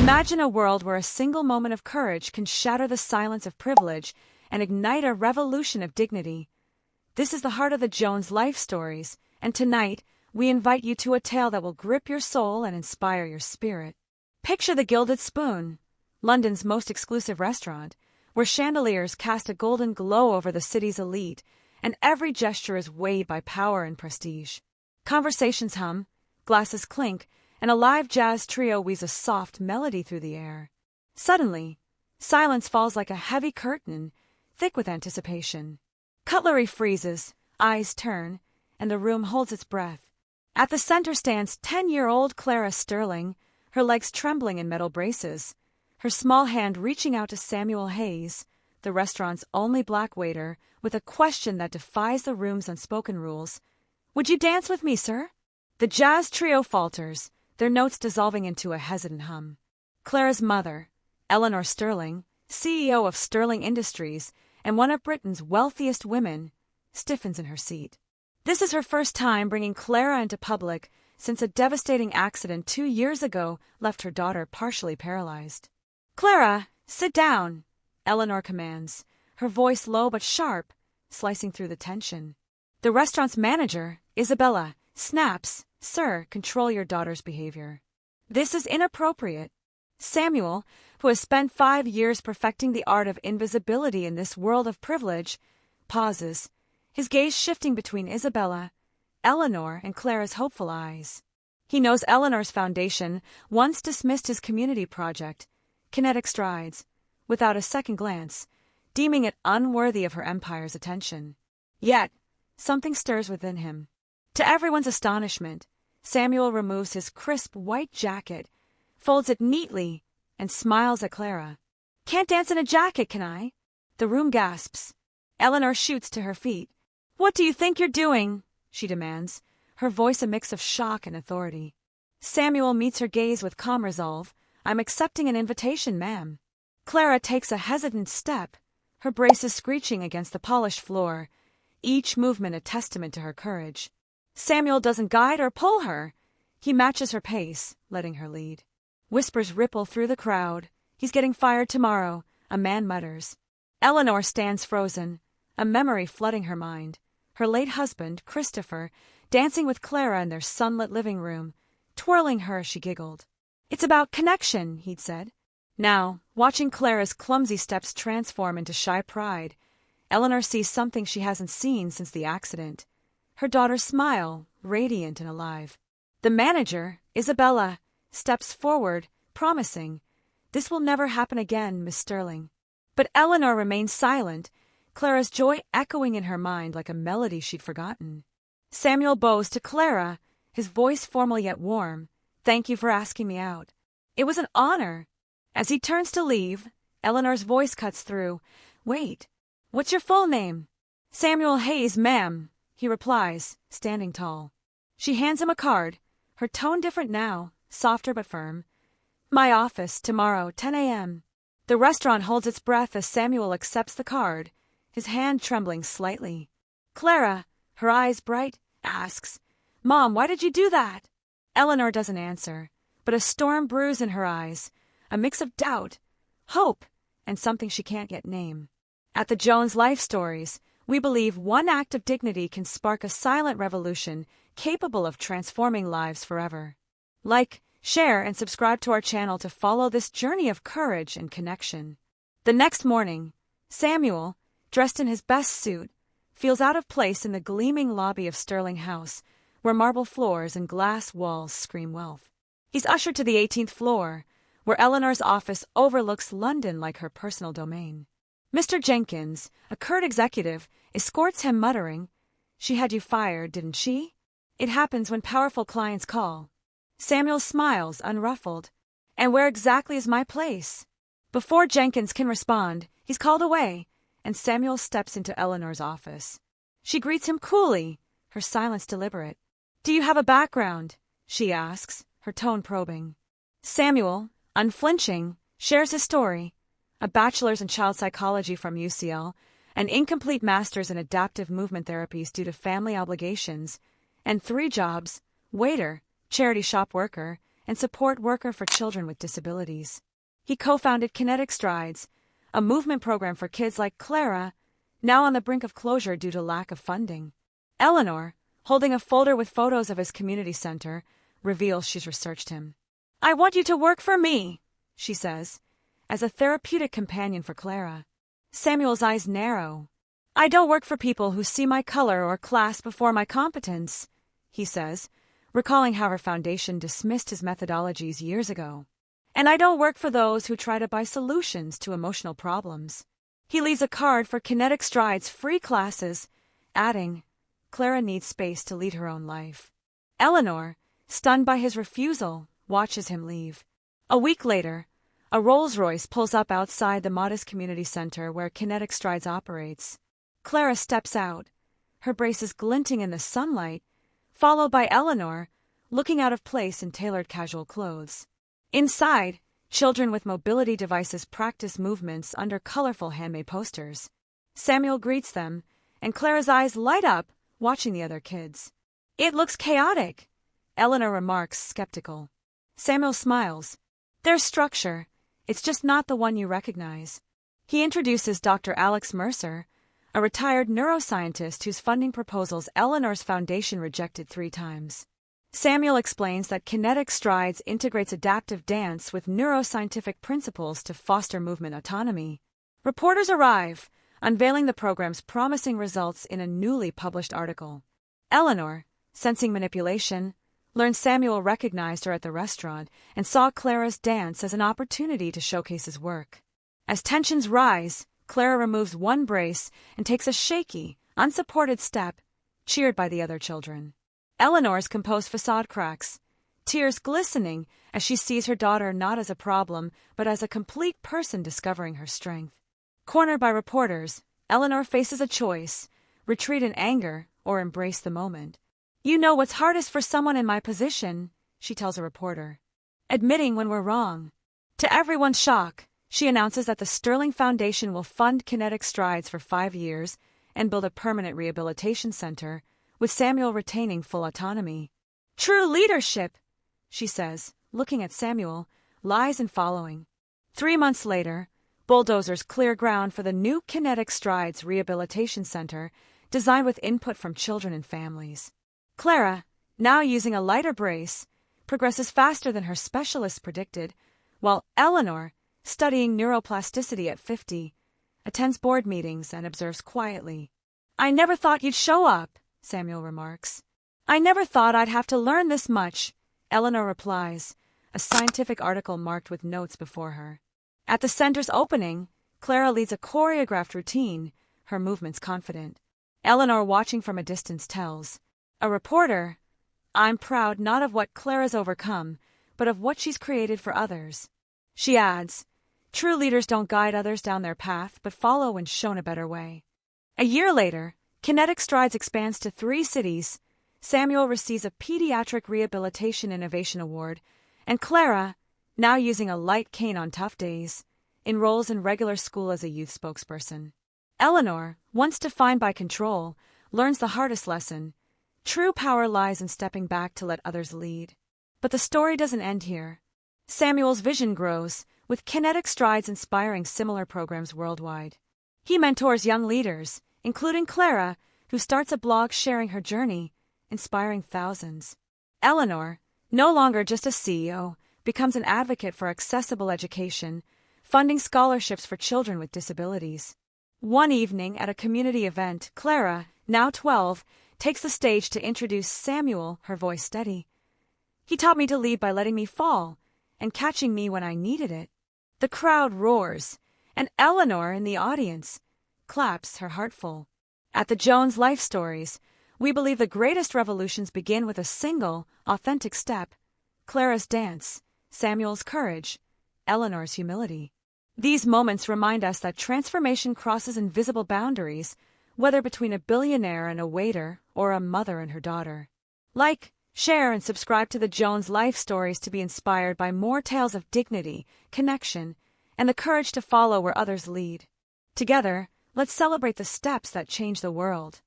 Imagine a world where a single moment of courage can shatter the silence of privilege and ignite a revolution of dignity. This is the heart of the Jones life stories, and tonight, we invite you to a tale that will grip your soul and inspire your spirit. Picture the Gilded Spoon, London's most exclusive restaurant, where chandeliers cast a golden glow over the city's elite, and every gesture is weighed by power and prestige. Conversations hum, glasses clink, and a live jazz trio weaves a soft melody through the air. Suddenly, silence falls like a heavy curtain, thick with anticipation. Cutlery freezes, eyes turn, and the room holds its breath. At the center stands 10-year-old Clara Sterling, her legs trembling in metal braces, her small hand reaching out to Samuel Hayes, the restaurant's only black waiter, with a question that defies the room's unspoken rules. "Would you dance with me, sir?" The jazz trio falters, their notes dissolving into a hesitant hum. Clara's mother, Eleanor Sterling, CEO of Sterling Industries and one of Britain's wealthiest women, stiffens in her seat. This is her first time bringing Clara into public since a devastating accident 2 years ago left her daughter partially paralyzed. "Clara, sit down," Eleanor commands, her voice low but sharp, slicing through the tension. The restaurant's manager, Isabella, snaps, "Sir, control your daughter's behavior. This is inappropriate." Samuel, who has spent 5 years perfecting the art of invisibility in this world of privilege, pauses, his gaze shifting between Isabella, Eleanor, and Clara's hopeful eyes. He knows Eleanor's foundation once dismissed his community project, Kinetic Strides, without a second glance, deeming it unworthy of her empire's attention. Yet, something stirs within him. To everyone's astonishment, Samuel removes his crisp white jacket, folds it neatly, and smiles at Clara. "Can't dance in a jacket, can I?" The room gasps. Eleanor shoots to her feet. "What do you think you're doing?" she demands, her voice a mix of shock and authority. Samuel meets her gaze with calm resolve. "I'm accepting an invitation, ma'am." Clara takes a hesitant step, her braces screeching against the polished floor, each movement a testament to her courage. Samuel doesn't guide or pull her. He matches her pace, letting her lead. Whispers ripple through the crowd. "He's getting fired tomorrow," a man mutters. Eleanor stands frozen, a memory flooding her mind. Her late husband, Christopher, dancing with Clara in their sunlit living room. Twirling her, she giggled. "It's about connection," he'd said. Now, watching Clara's clumsy steps transform into shy pride, Eleanor sees something she hasn't seen since the accident. Her daughter's smile, radiant and alive. The manager, Isabella, steps forward, promising, "This will never happen again, Miss Sterling." But Eleanor remains silent, Clara's joy echoing in her mind like a melody she'd forgotten. Samuel bows to Clara, his voice formal yet warm. "Thank you for asking me out. It was an honor." As he turns to leave, Eleanor's voice cuts through. "Wait, what's your full name?" "Samuel Hayes, ma'am," he replies, standing tall. She hands him a card, her tone different now, softer but firm. "My office, tomorrow, 10 a.m. The restaurant holds its breath as Samuel accepts the card, his hand trembling slightly. Clara, her eyes bright, asks, "Mom, why did you do that?" Eleanor doesn't answer, but a storm brews in her eyes, a mix of doubt, hope, and something she can't yet name. At the Jones Life Stories, we believe one act of dignity can spark a silent revolution capable of transforming lives forever. Like, share, and subscribe to our channel to follow this journey of courage and connection. The next morning, Samuel, dressed in his best suit, feels out of place in the gleaming lobby of Sterling House, where marble floors and glass walls scream wealth. He's ushered to the 18th floor, where Eleanor's office overlooks London like her personal domain. Mr. Jenkins, a curt executive, escorts him muttering, "She had you fired, didn't she?" It happens when powerful clients call. Samuel smiles, unruffled. "And where exactly is my place?" Before Jenkins can respond, he's called away, and Samuel steps into Eleanor's office. She greets him coolly, her silence deliberate. "Do you have a background?" she asks, her tone probing. Samuel, unflinching, shares his story: a bachelor's in child psychology from UCL, an incomplete master's in adaptive movement therapies due to family obligations, and 3 jobs: waiter, charity shop worker, and support worker for children with disabilities. He co-founded Kinetic Strides, a movement program for kids like Clara, now on the brink of closure due to lack of funding. Eleanor, holding a folder with photos of his community center, reveals she's researched him. "I want you to work for me," she says, as a therapeutic companion for Clara. Samuel's eyes narrow. "I don't work for people who see my color or class before my competence," he says, recalling how her foundation dismissed his methodologies years ago. "And I don't work for those who try to buy solutions to emotional problems." He leaves a card for Kinetic Strides free classes, adding, "Clara needs space to lead her own life." Eleanor, stunned by his refusal, watches him leave. A week later, a Rolls-Royce pulls up outside the modest community center where Kinetic Strides operates. Clara steps out, her braces glinting in the sunlight, followed by Eleanor, looking out of place in tailored casual clothes. Inside, children with mobility devices practice movements under colorful handmade posters. Samuel greets them, and Clara's eyes light up, watching the other kids. "It looks chaotic," Eleanor remarks, skeptical. Samuel smiles. "There's structure. It's just not the one you recognize." He introduces Dr. Alex Mercer, a retired neuroscientist whose funding proposals Eleanor's foundation rejected 3 times. Samuel explains that Kinetic Strides integrates adaptive dance with neuroscientific principles to foster movement autonomy. Reporters arrive, unveiling the program's promising results in a newly published article. Eleanor, sensing manipulation, learned Samuel recognized her at the restaurant and saw Clara's dance as an opportunity to showcase his work. As tensions rise, Clara removes one brace and takes a shaky, unsupported step, cheered by the other children. Eleanor's composed facade cracks, tears glistening as she sees her daughter not as a problem but as a complete person discovering her strength. Cornered by reporters, Eleanor faces a choice: retreat in anger or embrace the moment. "You know what's hardest for someone in my position," she tells a reporter. "Admitting when we're wrong." To everyone's shock, she announces that the Sterling Foundation will fund Kinetic Strides for 5 years and build a permanent rehabilitation center, with Samuel retaining full autonomy. "True leadership," she says, looking at Samuel, lies and following. 3 months later, bulldozers clear ground for the new Kinetic Strides Rehabilitation Center, designed with input from children and families. Clara, now using a lighter brace, progresses faster than her specialists predicted, while Eleanor, studying neuroplasticity at 50, attends board meetings and observes quietly. "I never thought you'd show up," Samuel remarks. "I never thought I'd have to learn this much," Eleanor replies, a scientific article marked with notes before her. At the center's opening, Clara leads a choreographed routine, her movements confident. Eleanor, watching from a distance, tells a reporter, "I'm proud not of what Clara's overcome, but of what she's created for others." She adds, "True leaders don't guide others down their path, but follow when shown a better way." A year later, Kinetic Strides expands to 3 cities. Samuel receives a Pediatric Rehabilitation Innovation Award, and Clara, now using a light cane on tough days, enrolls in regular school as a youth spokesperson. Eleanor, once defined by control, learns the hardest lesson: true power lies in stepping back to let others lead. But the story doesn't end here. Samuel's vision grows, with Kinetic Strides inspiring similar programs worldwide. He mentors young leaders, including Clara, who starts a blog sharing her journey, inspiring thousands. Eleanor, no longer just a CEO, becomes an advocate for accessible education, funding scholarships for children with disabilities. One evening at a community event, Clara, now 12, takes the stage to introduce Samuel, her voice steady. "He taught me to lead by letting me fall and catching me when I needed it." The crowd roars, and Eleanor, in the audience, claps, her heart full. At the Jones Life Stories, we believe the greatest revolutions begin with a single, authentic step: Clara's dance, Samuel's courage, Eleanor's humility. These moments remind us that transformation crosses invisible boundaries, whether between a billionaire and a waiter or a mother and her daughter. Like, share, and subscribe to the Jones Life Stories to be inspired by more tales of dignity, connection, and the courage to follow where others lead. Together, let's celebrate the steps that change the world.